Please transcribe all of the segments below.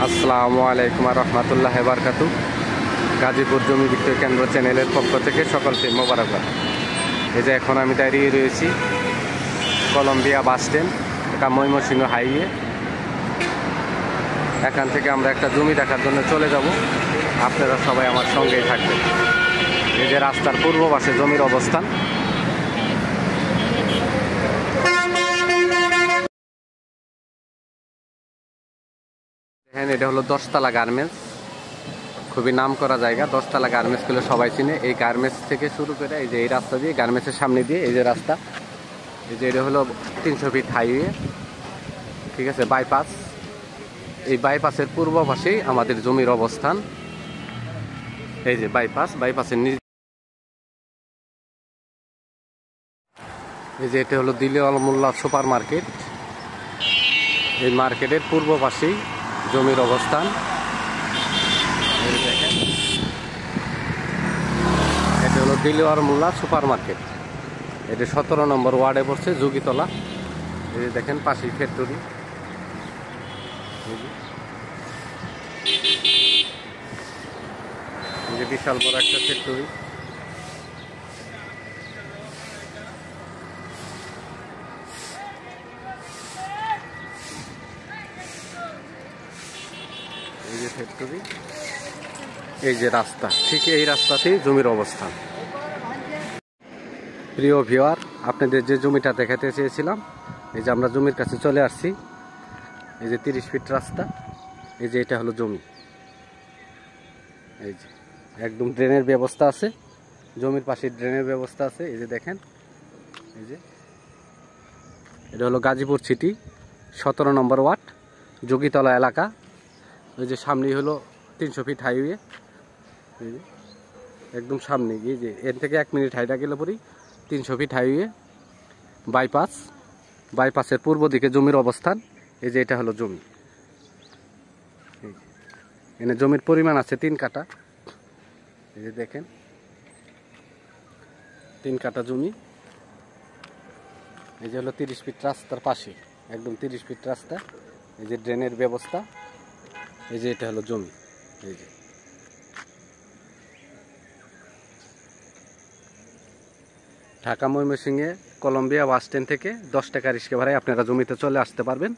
আসসালামু আলাইকুম রহমতুল্লাহ বারকাতু। গাজীপুর জমি বিক্রয় কেন্দ্র চ্যানেলের পক্ষ থেকে সকলকে মোবারকবাদ। এই যে এখন আমি দাঁড়িয়ে রয়েছি কলম্বিয়া বাস স্ট্যান্ড, এটা ময়মনসিংহ হাইওয়ে। এখান থেকে আমরা একটা জমি দেখার জন্য চলে যাব, আপনারা সবাই আমার সঙ্গেই থাকবেন। এই যে রাস্তার পূর্ব পাশে জমির অবস্থান। এটা হলো 10তলা গার্মেন্টস, খুবই নাম করা জায়গা। 10তলা গার্মেন্টস গুলো সবাই চিনে। এই গার্মেন্টস থেকে শুরু করে এই যে এই রাস্তা দিয়ে, গার্মেন্টসের সামনে দিয়ে এই যে রাস্তা, এই যে এটা হলো 300 ফিট হাইওয়ে, ঠিক আছে, বাইপাস। এই বাইপাসের পূর্ব পাশেই আমাদের জমির অবস্থান। এই যে বাইপাসের নিচ, এই যে এটা হলো দিলেওয়াল মোল্লা সুপার মার্কেট। এই মার্কেটের পূর্ব পাশেই জমির অবস্থান। দেখেন, এটা হলো দিলেওয়াল মোল্লা সুপার মার্কেট। এটা 17 নম্বর ওয়ার্ডে পড়ছে, যোগীতলা। এই যে দেখেন পাশেই ফ্যাক্টরি, এই যে বিশাল বড় একটা ফ্যাক্টরি। এই যে ফ্যাক্টরি, এই যে রাস্তা, ঠিক এই রাস্তাতেই জমির অবস্থান। প্রিয় ভিউয়ার, আপনাদের যে জমিটা দেখাতে চেয়েছিলাম, এই যে আমরা জমির কাছে চলে আসছি। এই যে 30 ফিট রাস্তা, এই যে এটা হলো জমি। এই যে একদম ড্রেনের ব্যবস্থা আছে, জমির পাশে ড্রেনের ব্যবস্থা আছে। এই যে দেখেন, এই যে এটা হলো গাজীপুর সিটি 17 নম্বর ওয়ার্ড, যোগীতলা এলাকা। ওই যে সামনেই হলো 300 ফিট হাইওয়ে। এই যে একদম সামনে গিয়ে, যে এর থেকে 1 মিনিট হাইটা গেলে পরেই 300 ফিট হাইওয়ে, বাইপাসের পূর্ব দিকে জমির অবস্থান। এই যে এটা হলো জমি। এখানে জমির পরিমাণ আছে 3 কাঠা। এই যে দেখেন 3 কাঠা জমি। এই যে হলো 30 ফিট রাস্তার পাশে, একদম 30 ফিট রাস্তা। এই যে ড্রেনের ব্যবস্থা। এই যে এটা হলো জমি। এই যে ঢাকা ময়মনসিংহে কলম্বিয়া বাস স্ট্যান্ড থেকে 10 টাকা রিক্সা ভাড়ায় আপনারা জমিতে চলে আসতে পারবেন।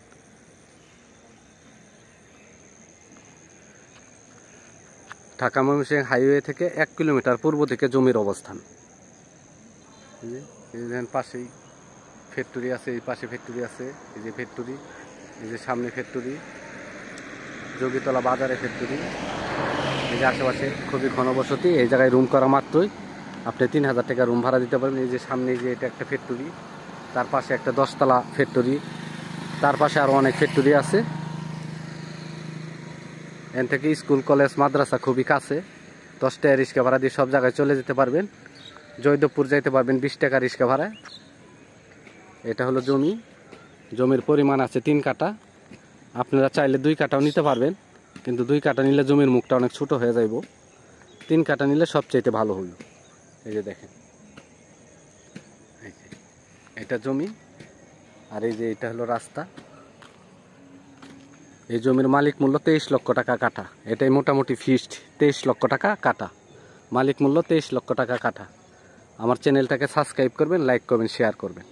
ঢাকা ময়মনসিংহ হাইওয়ে থেকে 1 কিলোমিটার পূর্ব দিকে জমির অবস্থান। এই যে পাশেই ফ্যাক্টরি আছে, এই পাশে ফ্যাক্টরি আছে। এই যে ফ্যাক্টরি, এই যে সামনে ফ্যাক্টরি, যোগীতলা বাজারে ফ্যাক্টরি। এই যে আশেপাশে খুবই ঘনবসতি। এই জায়গায় রুম করা মাত্রই আপনি 3000 টাকা রুম ভাড়া দিতে পারবেন। এই যে সামনে যে এটা একটা ফ্যাক্টরি, তার পাশে একটা 10তলা ফ্যাক্টরি, তার পাশে আরও অনেক ফ্যাক্টরি আছে। এখান থেকে স্কুল, কলেজ, মাদ্রাসা খুবই কাছে। 10 টাকা রিক্সা ভাড়া দিয়ে সব জায়গায় চলে যেতে পারবেন। জয়দেবপুর যাইতে পারবেন 20 টাকা রিক্সা ভাড়ায়। এটা হলো জমি। জমির পরিমাণ আছে 3 কাঠা। আপনারা চাইলে 2 কাঠাও নিতে পারবেন, কিন্তু 2 কাঠা নিলে জমির মুখটা অনেক ছোট হয়ে যাইব। 3 কাঠা নিলে সবচাইতে ভালো হইল। এই যে দেখেন, এটা জমি, আর এই যে এটা হলো রাস্তা। এই জমির মালিক মূল্য 23 লক্ষ টাকা কাঠা। এটাই মোটামুটি ফিক্সড 23 লক্ষ টাকা কাঠা। মালিক মূল্য 23 লক্ষ টাকা কাঠা। আমার চ্যানেলটাকে সাবস্ক্রাইব করবেন, লাইক করবেন, শেয়ার করবেন।